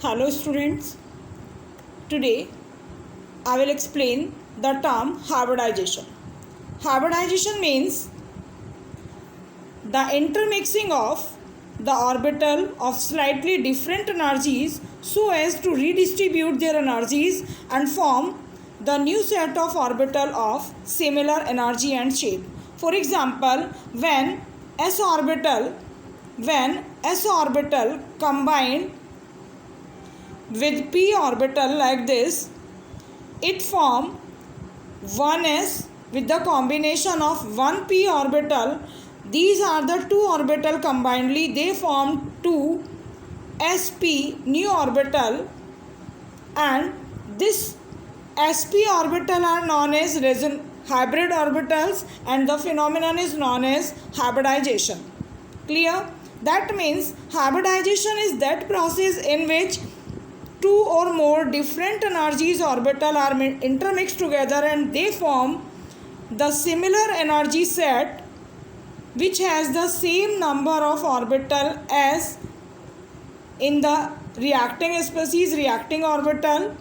Hello students, today I will explain the term hybridization. Hybridization means the intermixing of the orbital of slightly different energies so as to redistribute their energies and form the new set of orbital of similar energy and shape. For example, when s orbital combined with p orbital like this, it form 1s with the combination of 1p orbital. These are the two orbital combinedly, they form 2sp new orbital, and this sp orbital are known as hybrid orbitals, and the phenomenon is known as hybridization. Clear? That means hybridization is that process in which two or more different energies orbital are intermixed together and they form the similar energy set which has the same number of orbital as in the reacting species reacting orbital,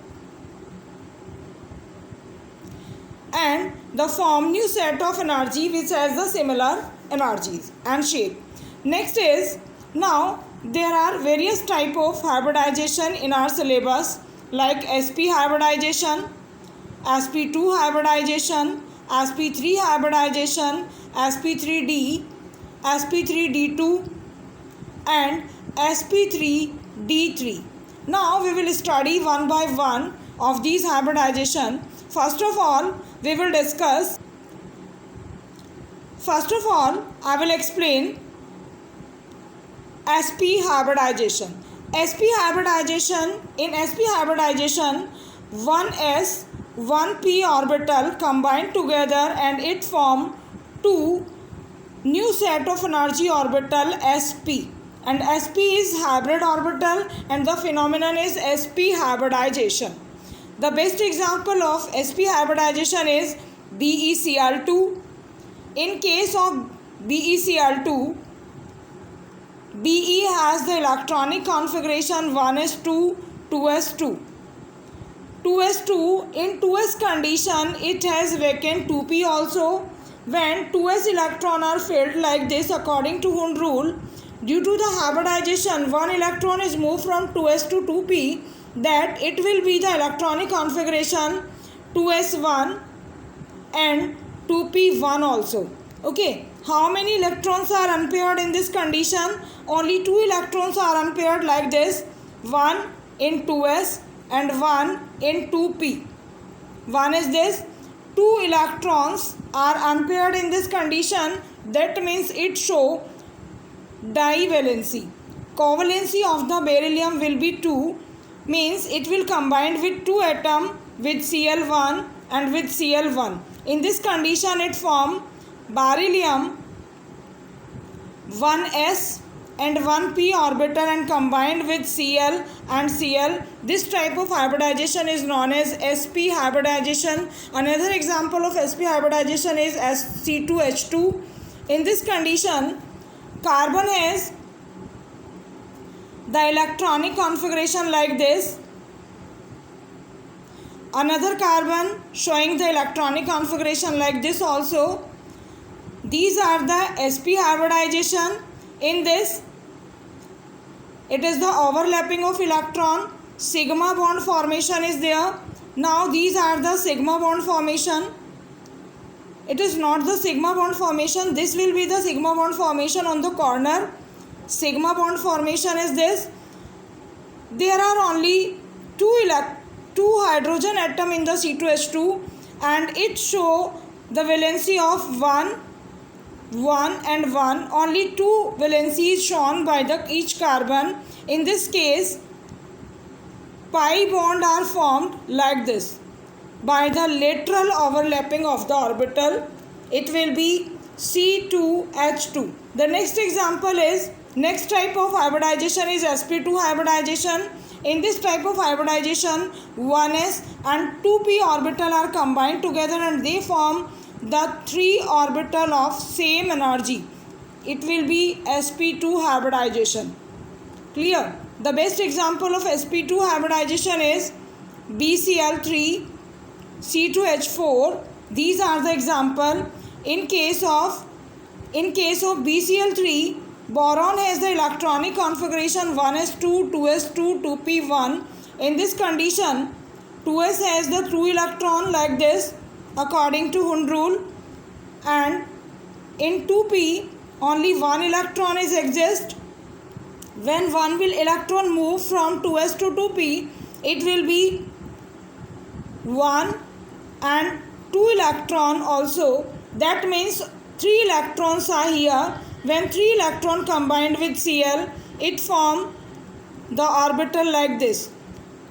and the form new set of energy which has the similar energies and shape. Next is, now there are various type of hybridization in our syllabus like sp hybridization, sp2 hybridization, sp3 hybridization, sp3d, sp3d2 and sp3d3. Now we will study one by one of these hybridization. First of all, I will explain sp hybridization. sp hybridization, in sp hybridization, 1s 1p orbital combined together and it form two new set of energy orbital sp, and sp is hybrid orbital and the phenomenon is sp hybridization. The best example of sp hybridization is BeCl2. In case of BeCl2, Be has the electronic configuration 1s2, 2s2. 2s2, in 2s condition it has vacant 2p also. When 2s electron are filled like this according to Hund rule, due to the hybridization one electron is moved from 2s to 2p, that it will be the electronic configuration 2s1 and 2p1 also. Okay, how many electrons are unpaired in this condition? Only two electrons are unpaired like this, one in 2s and one in 2p. One is this, two electrons are unpaired in this condition, that means it show divalency. Covalency of the beryllium will be 2, means it will combine with two atom with Cl1 and with Cl1. In this condition it form beryllium 1s and 1p orbital and combined with Cl and Cl. This type of hybridization is known as sp hybridization. Another example of sp hybridization is Sc2H2. In this condition, carbon has the electronic configuration like this, another carbon showing the electronic configuration like this also. These are the sp hybridization. In this, it is the overlapping of electron, sigma bond formation is there. Now these are the sigma bond formation. It is not the sigma bond formation, this will be the sigma bond formation on the corner. Sigma bond formation is this. There are only two hydrogen atom in the C2H2 and it show the valency of 1 and 1. Only two valencies shown by each carbon. In this case, pi bond are formed like this by the lateral overlapping of the orbital. It will be C2H2. The next example is, next type of hybridization is sp2 hybridization. In this type of hybridization, 1s and 2p orbital are combined together and they form the 3 orbital of same energy. It will be sp2 hybridization. Clear? The best example of sp2 hybridization is BCl3 C2H4. These are the example. In case of BCl3, boron has the electronic configuration 1s2, 2s2, 2p1. In this condition, 2s has the through electron like this according to Hund rule, and in 2p only one electron is exist. When one will electron move from 2s to 2p, it will be 1 and 2 electron also. That means 3 electrons are here. When 3 electron combined with Cl, it form the orbital like this.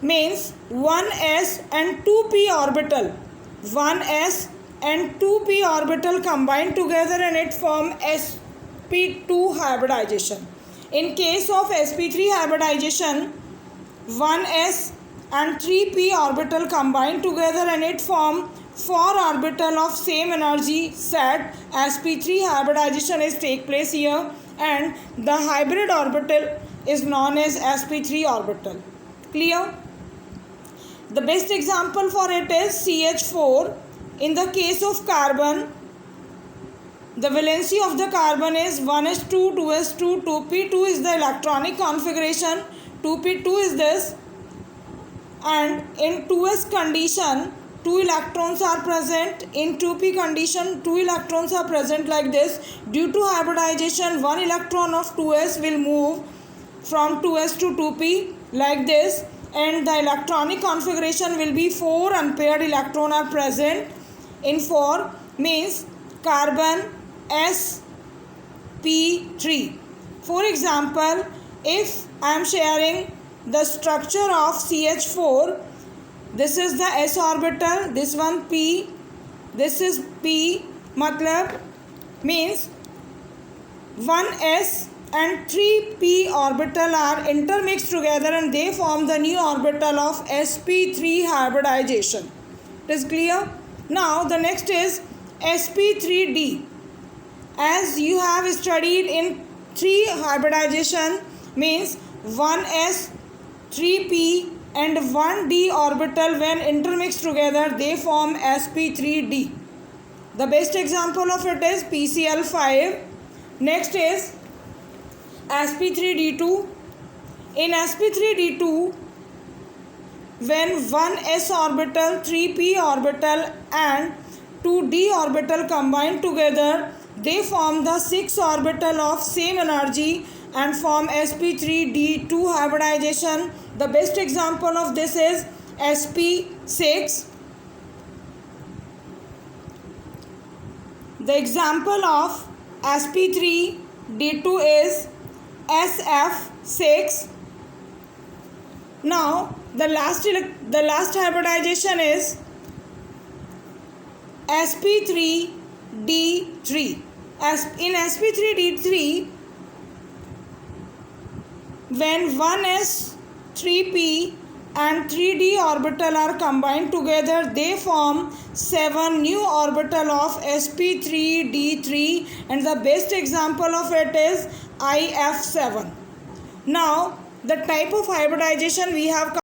Means 1s and 2p orbital. 1s and 2p orbital combined together and it form sp2 hybridization. In case of sp3 hybridization, 1s and 3p orbital combined together and it form 4 orbital of same energy set. sp3 hybridization is take place here, and the hybrid orbital is known as sp3 orbital. Clear? The best example for it is CH4. In the case of carbon, the valency of the carbon is 1s2, 2s2, 2p2 is the electronic configuration, 2p2 is this, and in 2s condition 2 electrons are present. In 2p condition 2 electrons are present like this. Due to hybridization, 1 electron of 2s will move from 2s to 2p like this, and the electronic configuration will be 4 unpaired electron are present. In 4 means carbon sp3. For example, if I am sharing the structure of CH4, this is the s orbital, this one p, this is p, matlab means 1s and 3p orbital are intermixed together and they form the new orbital of sp3 hybridization. It is clear? Now the next is sp3d. As you have studied in 3 hybridization, means 1s, 3p and 1d orbital when intermixed together they form sp3d. The best example of it is PCl5. Next is sp3d2. In sp3d2, when 1s orbital, 3p orbital and 2d orbital combine together, they form the 6 orbital of same energy and form sp3d2 hybridization. The best example of this is sp6. The example of sp3d2 is sf6. Now the last hybridization is sp3d3. In sp3d3, when 1s, 3p and 3d orbital are combined together, they form 7 new orbital of sp3d3, and the best example of it is if7. Now the type of hybridization we have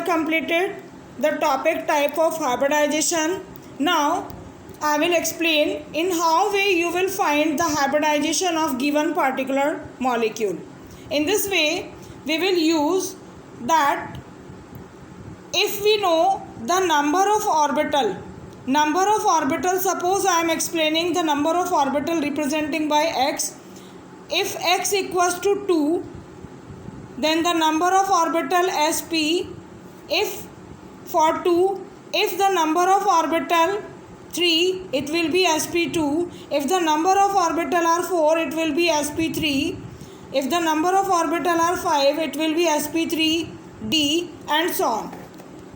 completed the topic type of hybridization. Now I will explain in how way you will find the hybridization of given particular molecule. In this way, we will use that if we know the number of orbital, suppose I am explaining the number of orbital representing by x. If x equals to 2, then the number of orbital sp, if for 2, if the number of orbital 3, it will be sp2. If the number of orbital are 4, it will be sp3. If the number of orbital are 5, it will be sp3d and so on.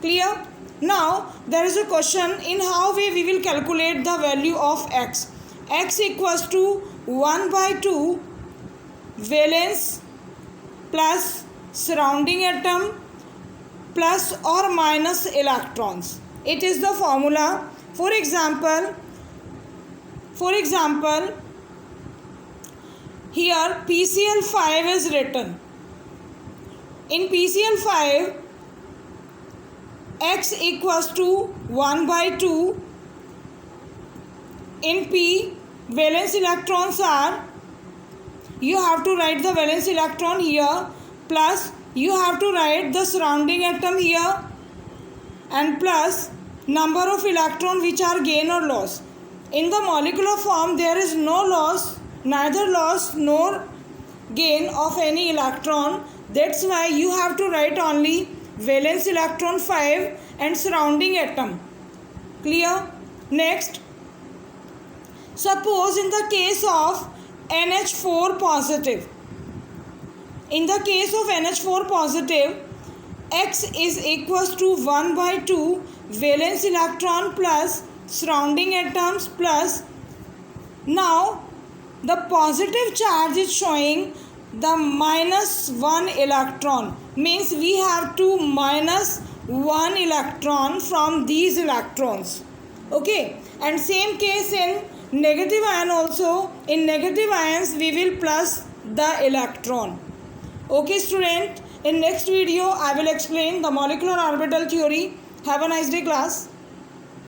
Clear? Now there is a question in how way we will calculate the value of x. X equals to 1 by 2 valence plus surrounding atom plus or minus electrons. It is the formula. For example, here PCl5 is written. In PCl5, X equals to 1 by 2. In P, valence electrons are, you have to write the valence electron here, plus you have to write the surrounding atom here, and plus number of electrons which are gain or loss. In the molecular form, there is no loss, neither loss nor gain of any electron. That's why you have to write only valence electron 5 and surrounding atom. Clear? Next, suppose in the case of NH4 positive. In the case of NH4 positive, X is equals to 1 by 2 valence electron plus surrounding atoms plus, now the positive charge is showing the minus 1 electron, means we have to minus 1 electron from these electrons. Okay, and same case in negative ion also. In negative ions we will plus the electron. Okay student, in next video I will explain the molecular orbital theory. Have a nice day class.